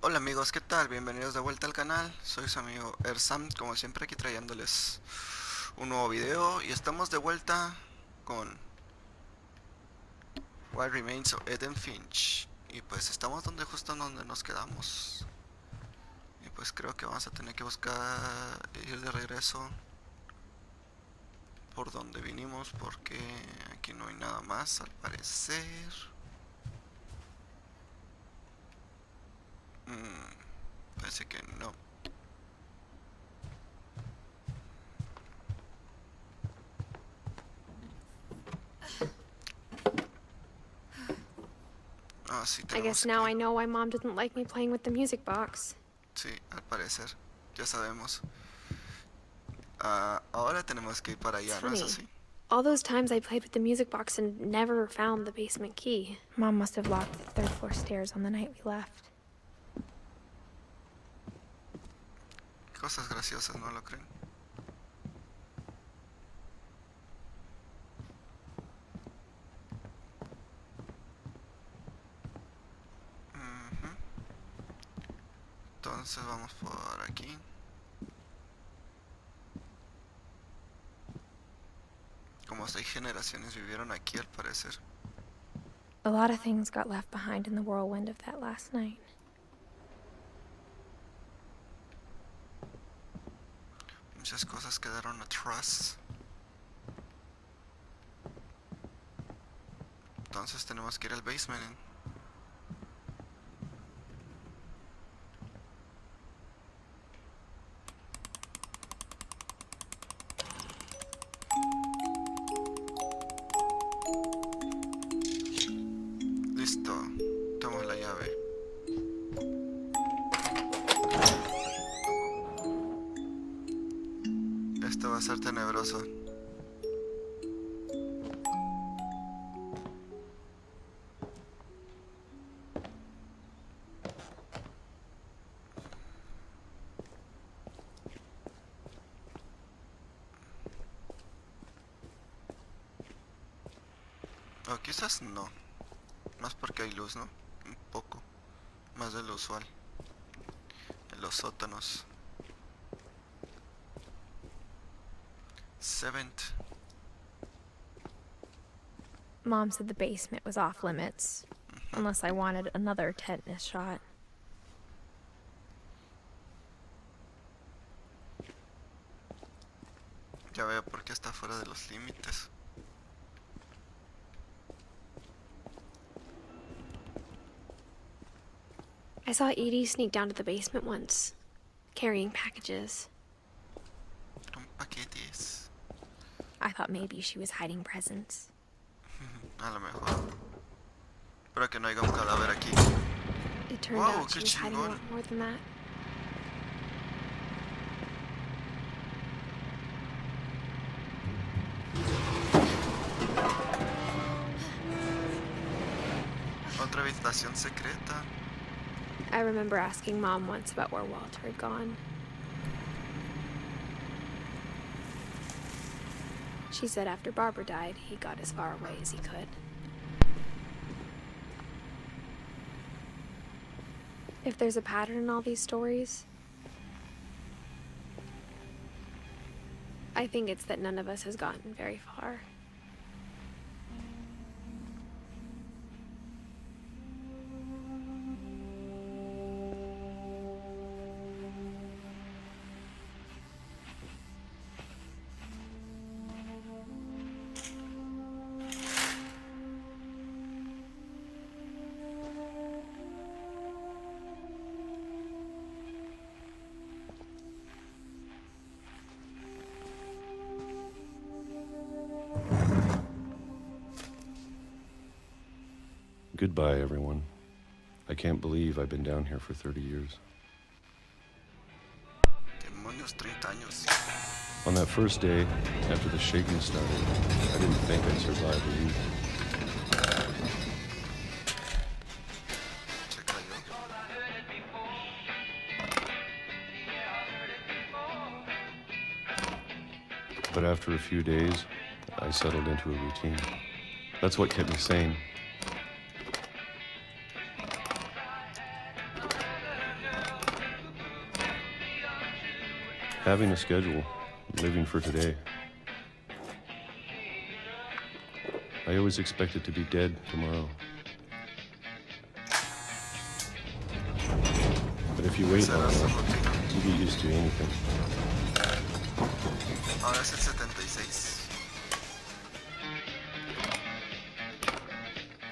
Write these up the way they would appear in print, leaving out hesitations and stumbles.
Hola amigos, ¿qué tal? Bienvenidos de vuelta al canal. Soy su amigo Ersam, como siempre aquí trayéndoles un nuevo video. Y estamos de vuelta con What Remains of Edith Finch. Y pues estamos justo donde nos quedamos. Y pues creo que vamos a tener que buscar ir de regreso por donde vinimos, porque aquí no hay nada más al parecer. Parece que no. Ah, sí, I guess tenemos now que... I know why Mom didn't like me playing with the music box. Sí, al parecer. Ya sabemos. Ahora tenemos que ir para It's allá, ¿no es funny. así? All those times I played with the music box and never found the basement key. Mom must have locked the third floor stairs on the night we left. Cosas graciosas, ¿no lo creen? Ujú. Entonces vamos por aquí. Como 6 generaciones vivieron aquí al parecer. A lot of things got left behind in the whirlwind of that last night. Muchas cosas quedaron atrás. Entonces tenemos que ir al basement. Listo. Tomo la llave. Esto va a ser tenebroso. O quizás no. Más porque hay luz, ¿no? Un poco. Más de lo usual. En los sótanos. Seventh. Mom said the basement was off limits, unless I wanted another tetanus shot. Ya veo por qué está fuera de los límites. I saw Edie sneak down to the basement once, carrying packages. Son paquetes. I thought maybe she was hiding presents. A lo mejor. Espero que no haya un cadáver aquí. It turned Wow, out she qué was hiding a chingón. lot more than that. Otra habitación secreta. I remember asking Mom once about where Walter had gone. She said after Barbara died, he got as far away as he could. If there's a pattern in all these stories, I think it's that none of us has gotten very far. Goodbye, everyone. I can't believe I've been down here for 30 years. Demonios, 30 años. On that first day, after the shaking started, I didn't think I'd survive a week. Se cayó. But after a few days, I settled into a routine. That's what kept me sane. having a schedule, living for today. I always expected to be dead tomorrow. But if you wait long enough, you get used to anything. Ahora es el 76.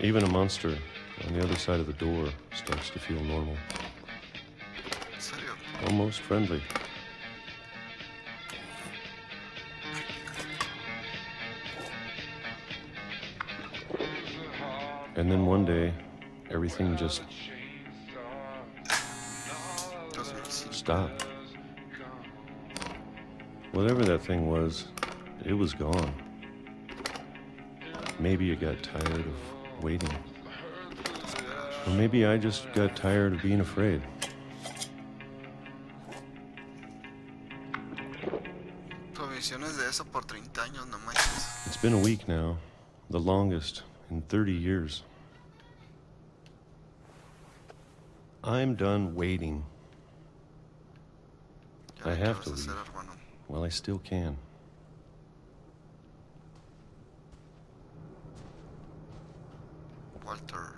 Even a monster on the other side of the door starts to feel normal. ¿En serio? Almost friendly. And then one day, everything just stopped. Whatever that thing was, it was gone. Maybe it got tired of waiting. Or maybe I just got tired of being afraid. Provisiones de eso por 30 años, no manches. It's been a week now, the longest in 30 years. I'm done waiting. I have to leave. Well, I still can. Walter.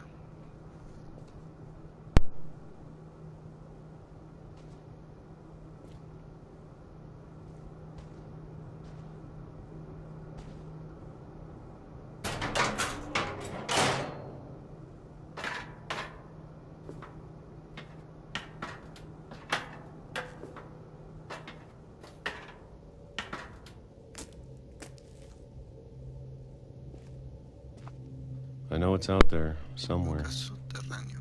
I know it's out there, somewhere. Subterráneo.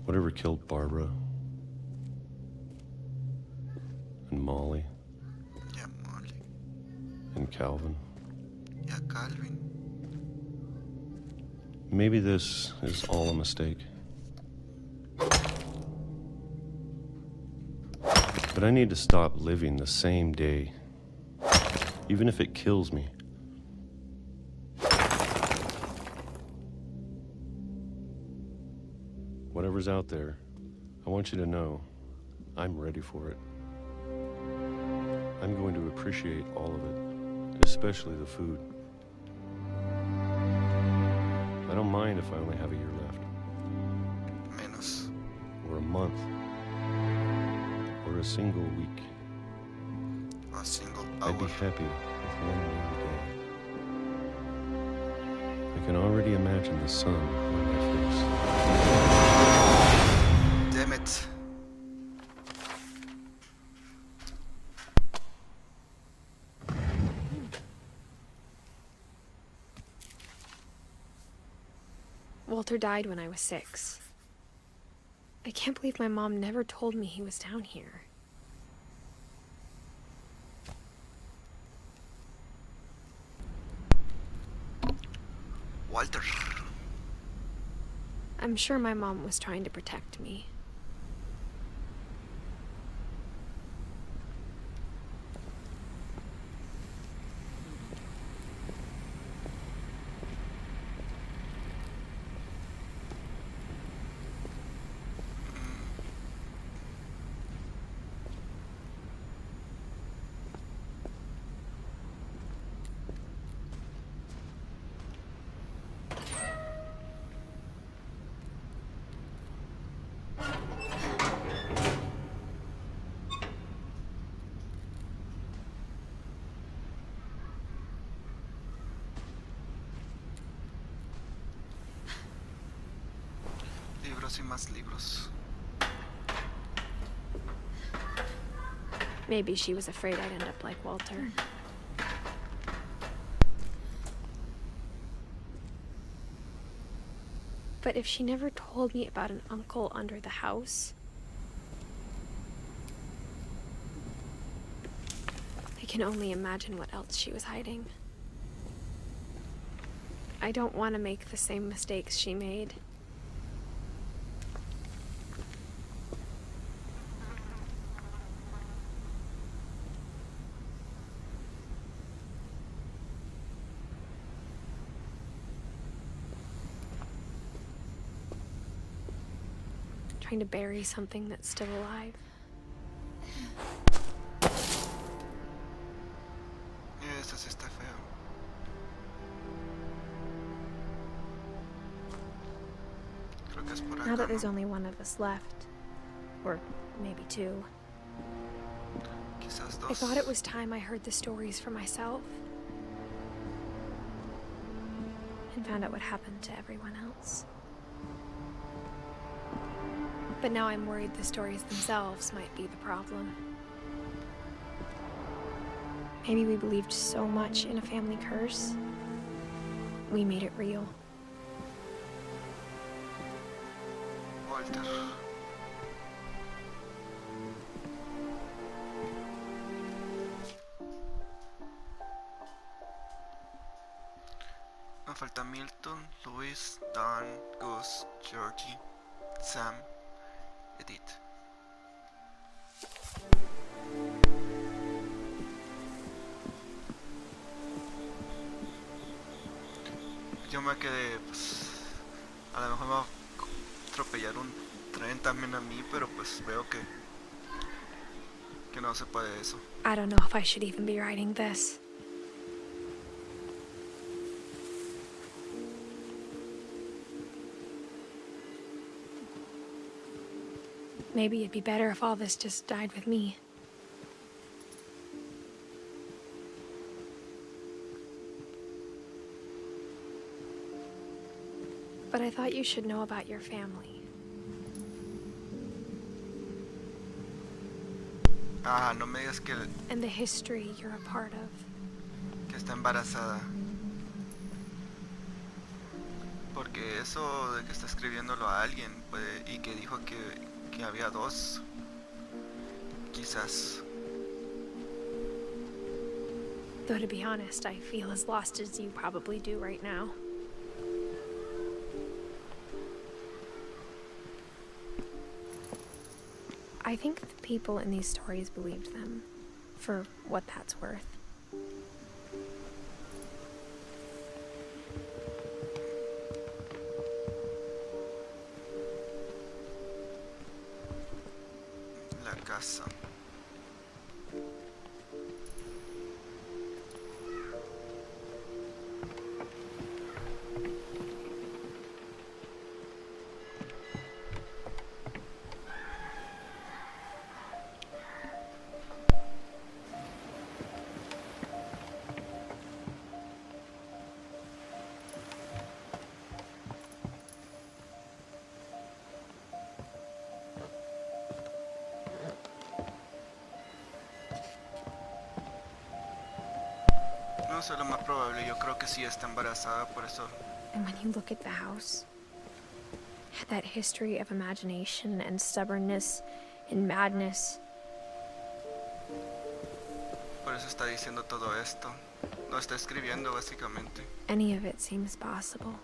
Whatever killed Barbara. And Molly. Ya Molly. And Calvin. Ya Calvin. Maybe this is all a mistake. But I need to stop living the same day. Even if it kills me. Whatever's out there, I want you to know I'm ready for it. I'm going to appreciate all of it, especially the food. I don't mind if I only have a year left. Menos. Or a month. Or a single week. A single hour. I'd be happy with one new day. I can already imagine the sun on my face. Damn it. Walter died when I was 6. I can't believe my mom never told me he was down here. Walter. I'm sure my mom was trying to protect me. Libros y más libros. Maybe she was afraid I'd end up like Walter. But if she never told me about an uncle under the house, I can only imagine what else she was hiding. I don't want to make the same mistakes she made. trying to bury something that's still alive. Eso sí está feo. Creo que es por Now acá, that there's ¿no? only one of us left, or maybe two, Quizás I dos. thought it was time I heard the stories for myself and found out what happened to everyone else. But now I'm worried the stories themselves might be the problem. Maybe we believed so much in a family curse, we made it real. Walter. Me falta Milton, Luis, Don, Gus, Georgie, Sam, Edith. Yo me quedé, pues, a lo mejor me va a atropellar un tren también a mí, pero pues veo que no se puede eso. I don't know if I should even be writing this. Maybe it'd be better if all this just died with me. But I thought you should know about your family. Ah, no me digas And the history you're a part of. que está embarazada. Porque eso de que está escribiéndolo a alguien y que dijo que había dos, quizás. Though to be honest, I feel as lost as you probably do right now. I think the people in these stories believed them, for what that's worth. La casa. No sé, lo más probable, yo creo que sí está embarazada, por eso. And when you look at the house, it had that history of imagination and stubbornness and madness. Por eso está diciendo todo esto. Lo está escribiendo básicamente. Any of it seems possible.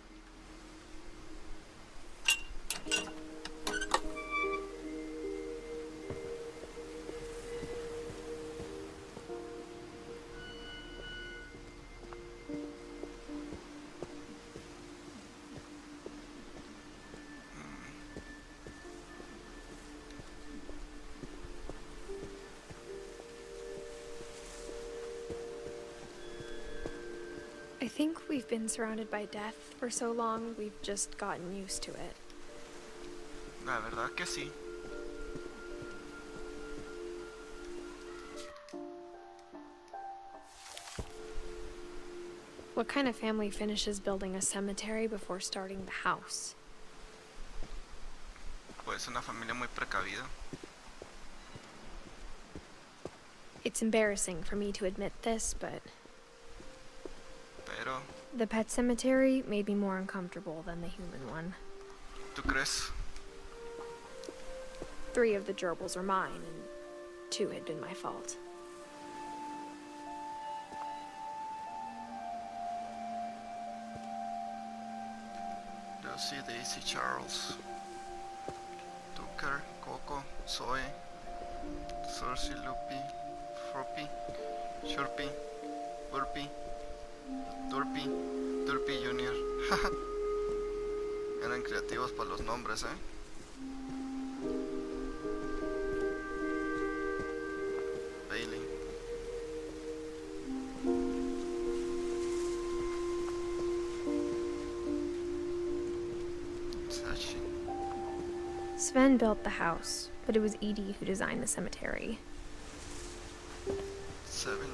I think we've been surrounded by death for so long, we've just gotten used to it. La verdad que sí. What kind of family finishes building a cemetery before starting the house? Pues una familia muy precavida. It's embarrassing for me to admit this, but Pero, the pet cemetery made me more uncomfortable than the human one. ¿tú crees? 3 of the gerbils are mine, and 2 had been my fault. Lucy, Daisy, Charles, Tucker, Coco, Zoe, Cersei, Lupi, Froppy, Shurpy, Burpy, Turpy Jr. Eran creativos para los nombres, ¿eh? Sven built the house, but it was Edie who designed the cemetery. Seven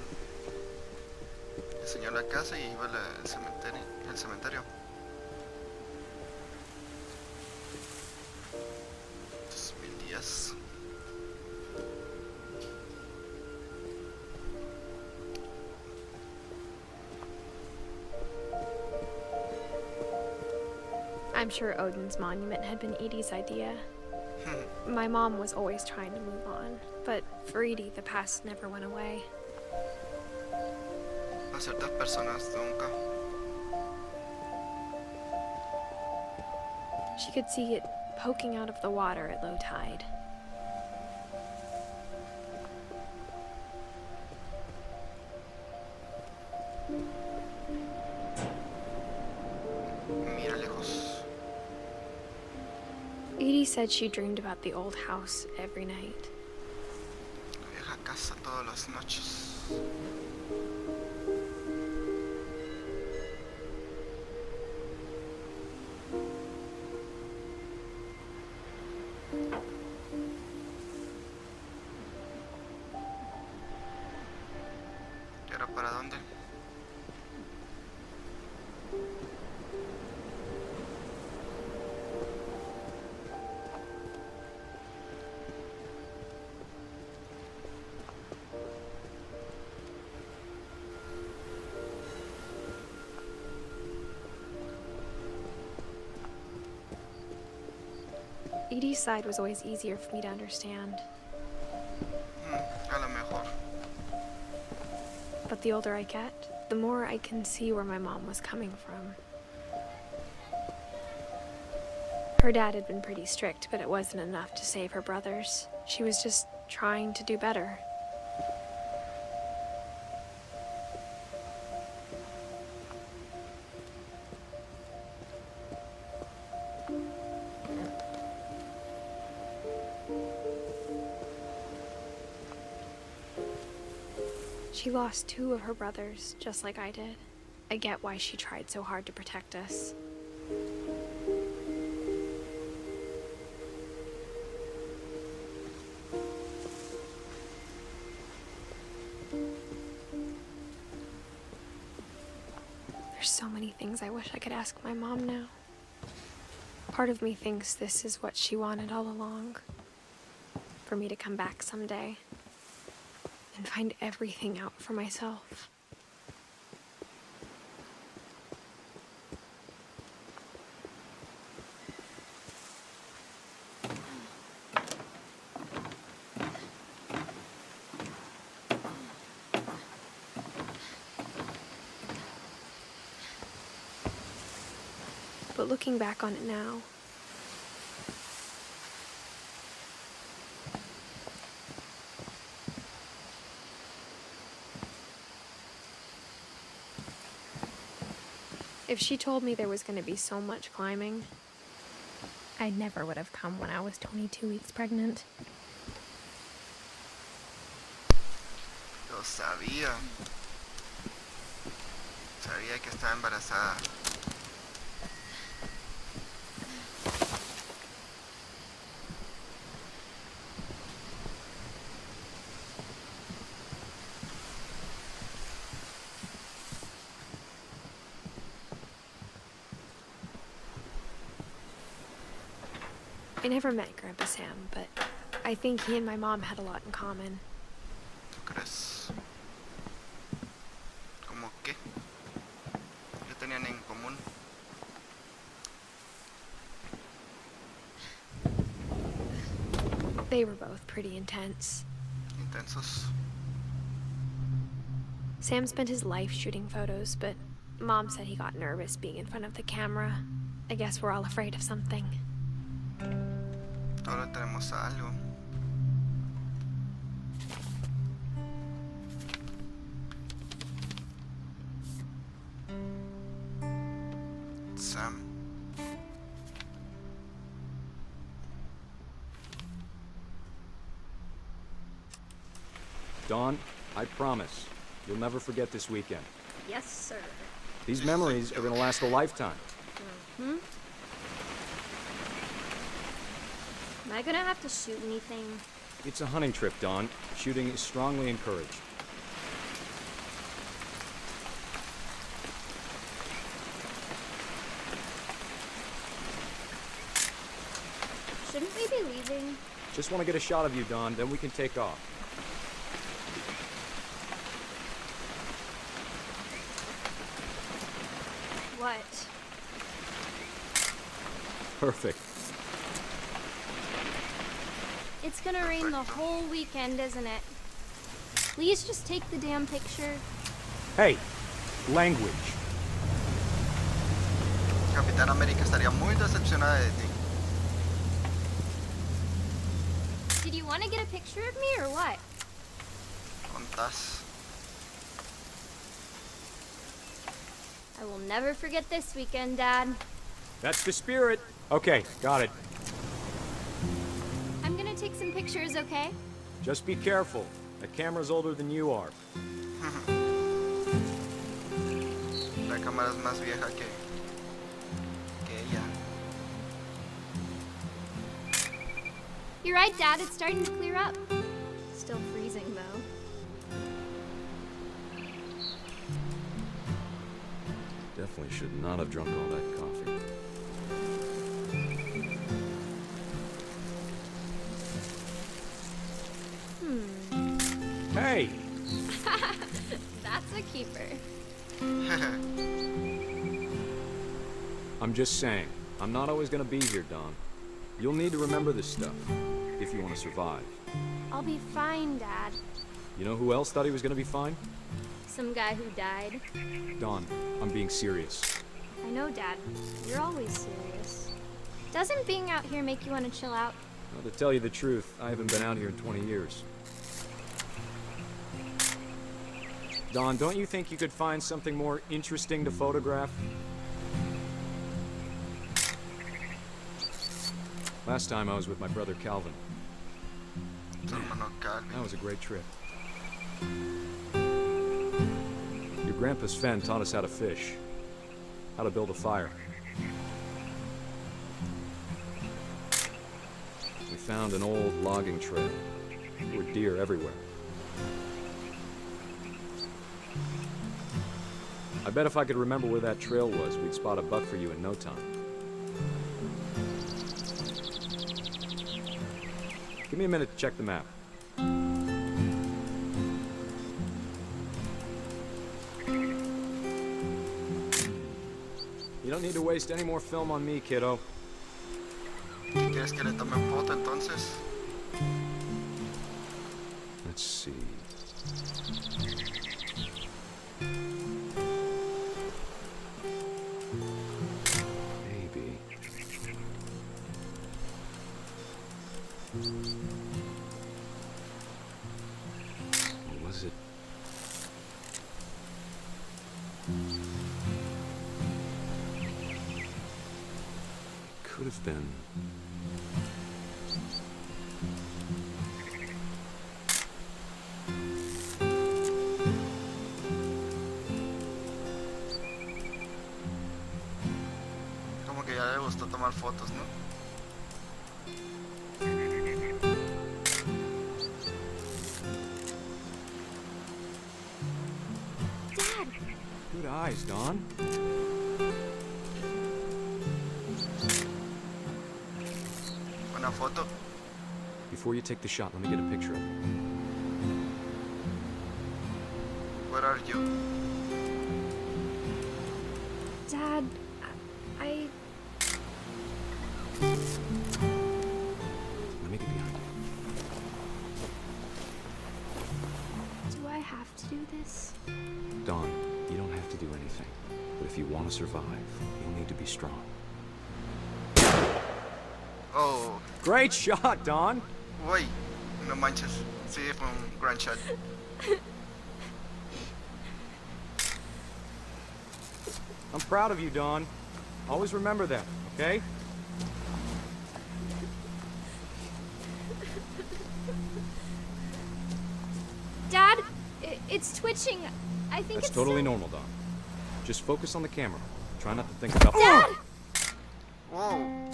diseñó la casa y iba el cementerio. 2010. I'm sure Odin's monument had been Edie's idea. My mom was always trying to move on, but for Edie, the past never went away. A ciertas personas nunca. She could see it poking out of the water at low tide. Mira lejos. Edie said she dreamed about the old house every night. La vieja casa todas las noches. ¿Y ahora para dónde? Edie's side was always easier for me to understand. A lo mejor. But the older I get, the more I can see where my mom was coming from. Her dad had been pretty strict, but it wasn't enough to save her brothers. She was just trying to do better. She lost 2 of her brothers, just like I did. I get why she tried so hard to protect us. There's so many things I wish I could ask my mom now. Part of me thinks this is what she wanted all along. For me to come back someday and find everything out for myself. But looking back on it now, if she told me there was going to be so much climbing, I never would have come when I was 22 weeks pregnant. Lo sabía. Sabía que estaba embarazada. I never met Grandpa Sam, but I think he and my mom had a lot in common. ¿Tú crees? ¿Cómo qué? ¿Qué tenían en común? They were both pretty intense. Intensos. Sam spent his life shooting photos, but Mom said he got nervous being in front of the camera. I guess we're all afraid of something. Ahora tenemos algo. Sam. Dawn, I promise, you'll never forget this weekend. Yes, sir. These memories are gonna last a lifetime. Am I gonna have to shoot anything? It's a hunting trip, Dawn. Shooting is strongly encouraged. Shouldn't we be leaving? Just want to get a shot of you, Dawn, then we can take off. What? Perfect. It's gonna rain the whole weekend, isn't it? Please just take the damn picture. Hey, language. Capitán América estaría muy decepcionada de ti. Did you want to get a picture of me or what? Contás. I will never forget this weekend, Dad. That's the spirit. Okay, got it. I'm gonna take some pictures, okay? Just be careful. The camera's older than you are. La cámara es más vieja que ella. You're right, Dad. It's starting to clear up. Still freezing, though. Definitely should not have drunk all that coffee. Hey! That's a keeper. I'm just saying, I'm not always gonna be here, Dawn. You'll need to remember this stuff, if you want to survive. I'll be fine, Dad. You know who else thought he was gonna be fine? Some guy who died. Dawn, I'm being serious. I know, Dad. You're always serious. Doesn't being out here make you want to chill out? Well, to tell you the truth, I haven't been out here in 20 years. Dawn, don't you think you could find something more interesting to photograph? Last time I was with my brother Calvin. Tu hermano Calvin. That was a great trip. Your grandpa Sven taught us how to fish, how to build a fire. We found an old logging trail. There were deer everywhere. I bet if I could remember where that trail was, we'd spot a buck for you in no time. Give me a minute to check the map. You don't need to waste any more film on me, kiddo. ¿Quieres que le tome foto entonces? Let's see. Maybe. Or was it? Could have been. Como que ya le gustó tomar fotos, ¿no? Dad! Good eyes, Dawn. Una foto. Before you take the shot, let me get a picture of you. Where are you? Dad, I... Let me get behind you. do I have to do this? Dawn, you don't have to do anything. But if you want to survive, you'll need to be strong. Oh, Great shot, Dawn! uy, no manches. Sí, fue un gran shot. I'm proud of you, Dawn. Always remember that, okay? Dad, it's twitching. I think That's it's totally still... normal, Dawn. Just focus on the camera. Try not to think about... Dad! Wow.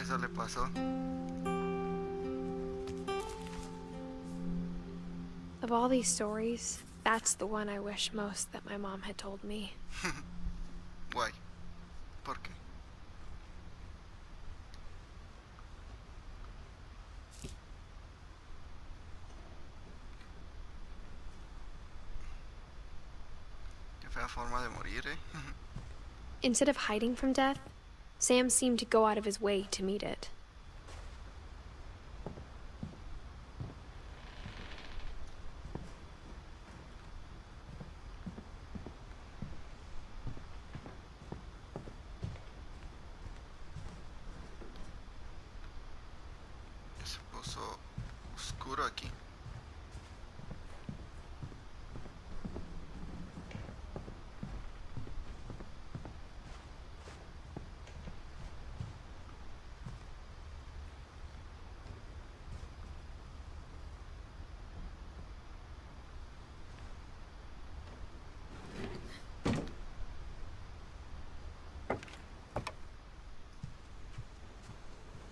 Eso le pasó. Of all these stories, that's the one I wish most that my mom had told me. Guay. ¿Por qué? Qué fea forma de morir, eh. Instead of hiding from death, Sam seemed to go out of his way to meet it. Se puso oscuro aquí.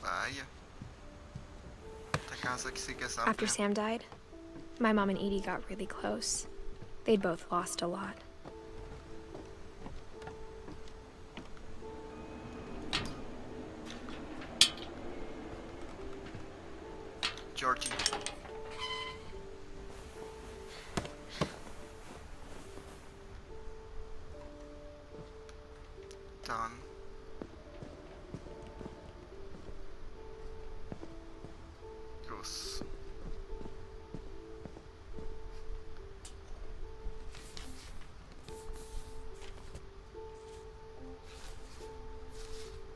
Vaya. Esta casa que sí que es After amplia. Sam died, my mom and Edie got really close. They'd both lost a lot. Georgie. Done. Goose.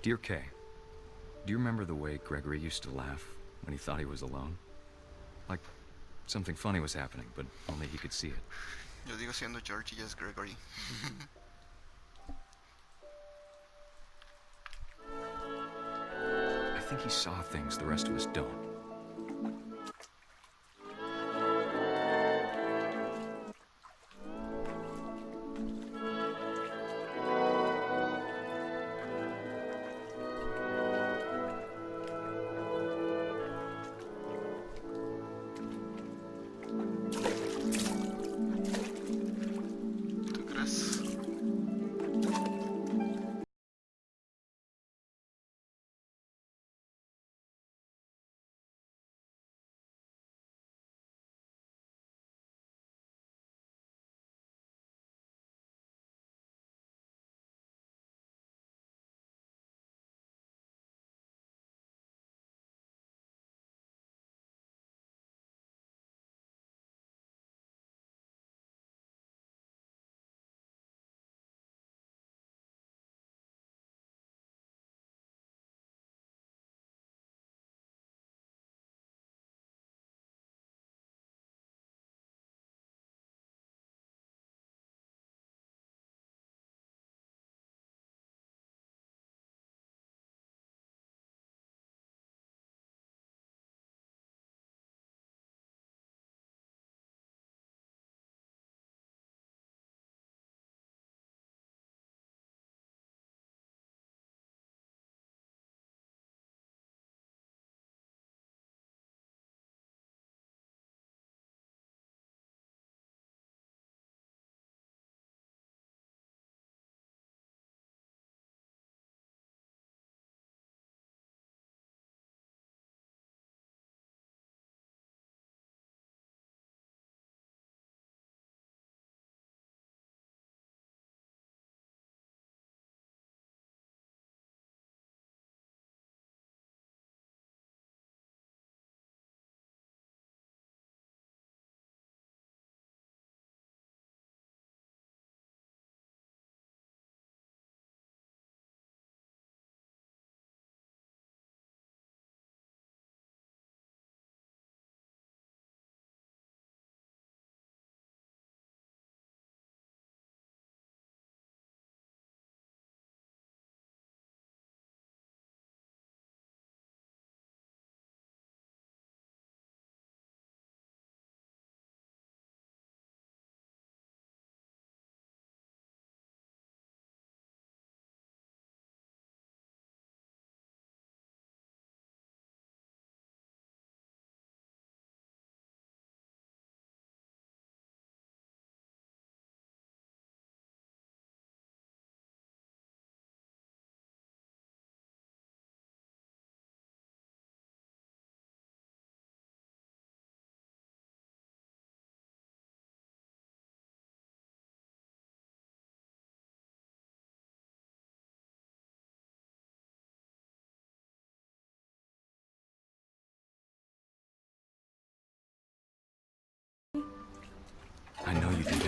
Dear Kay, do you remember the way Gregory used to laugh when he thought he was alone? Like something funny was happening, but only he could see it. Yo digo siendo Georgie y es Gregory. I think he saw things the rest of us don't.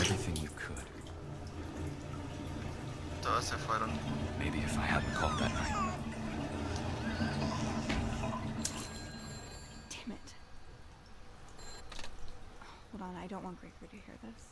everything you could. Todos se fueron. Maybe if I hadn't called that night. Damn it. Hold on, I don't want Gregory to hear this.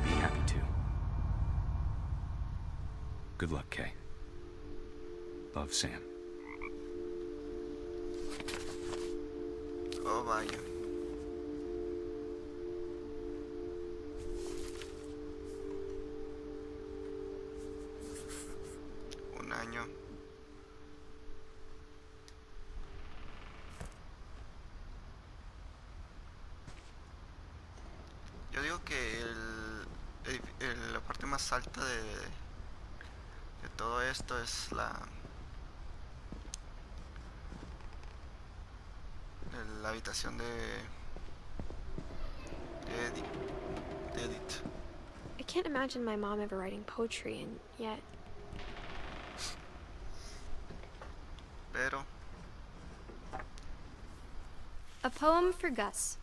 Be happy to. Good luck, Kay. Love, Sam. Oh, vaya. Un año. Yo digo que la parte más alta de todo esto es la habitación de Edith. I can't imagine my mom ever writing poetry, and yet Pero A poem for Gus,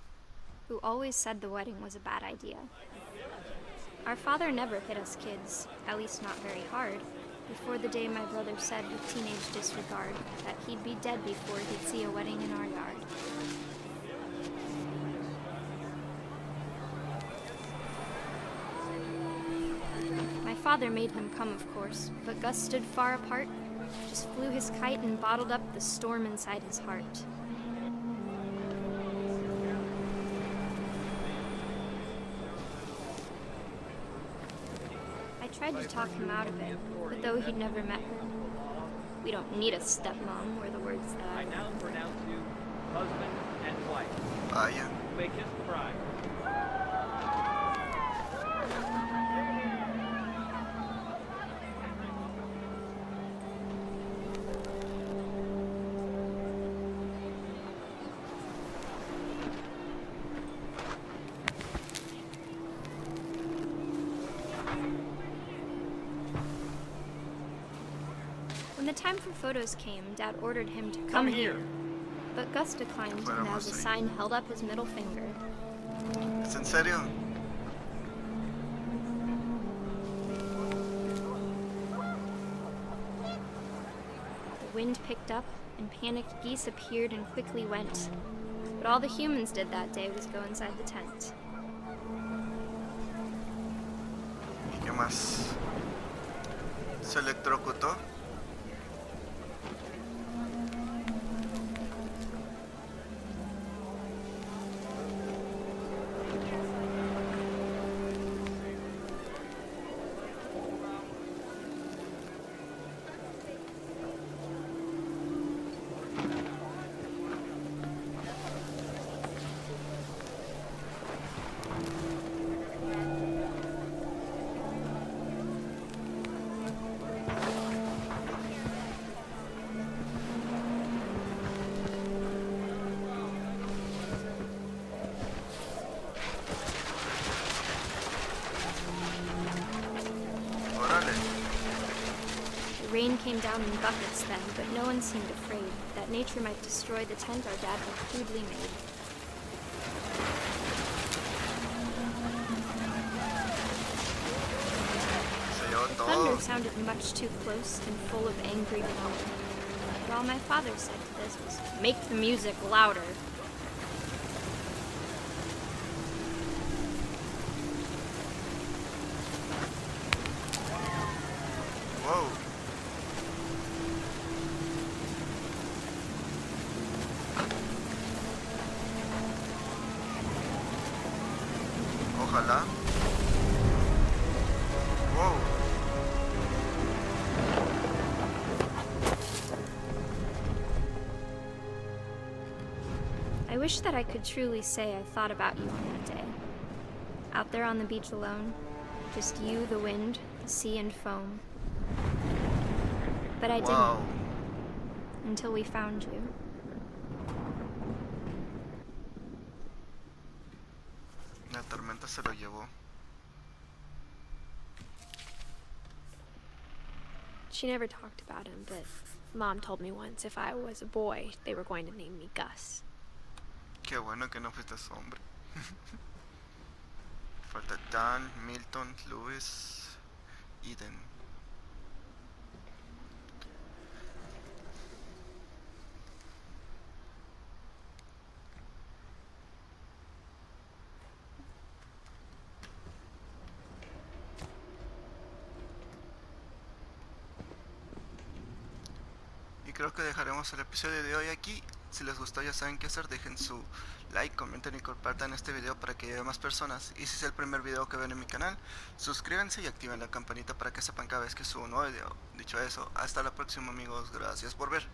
who always said the wedding was a bad idea. Our father never hit us kids, at least not very hard, before the day my brother said with teenage disregard that he'd be dead before he'd see a wedding in our yard. My father made him come, of course, but Gus stood far apart, just flew his kite and bottled up the storm inside his heart. I tried to talk him out of it, but though he'd never met her, we don't need a stepmom, were the words that I now pronounce you husband and wife. vaya. You may kiss the bride. When the time for photos came, Dad ordered him to come here. But Gus declined, and as a sign held up his middle finger. ¿Es en serio? The wind picked up, and panicked geese appeared and quickly went. But all the humans did that day was go inside the tent. ¿Qué más? ¿Se electrocutó? The rain came down in buckets then, but no one seemed afraid that nature might destroy the tent our dad had crudely made. Se llevó thunder sounded much too close and full of angry power. But all my father said to this was, make the music louder. Wow. Ojalá. Wow. I wish that I could truly say I thought about you on that day. Out there on the beach alone, just you, the wind, the sea, and foam. But I Wow. didn't, until we found you. La tormenta se lo llevó. She never talked about him, but Mom told me once if I was a boy, they were going to name me Gus. Qué bueno que no fuiste hombre. Falta Dan, Milton, Lewis, Eden. Y creo que dejaremos el episodio de hoy aquí. Si les gustó ya saben qué hacer, dejen su like, comenten y compartan este video para que llegue a más personas. Y si es el primer video que ven en mi canal, suscríbanse y activen la campanita para que sepan cada vez que subo un nuevo video. Dicho eso, hasta la próxima amigos, gracias por ver.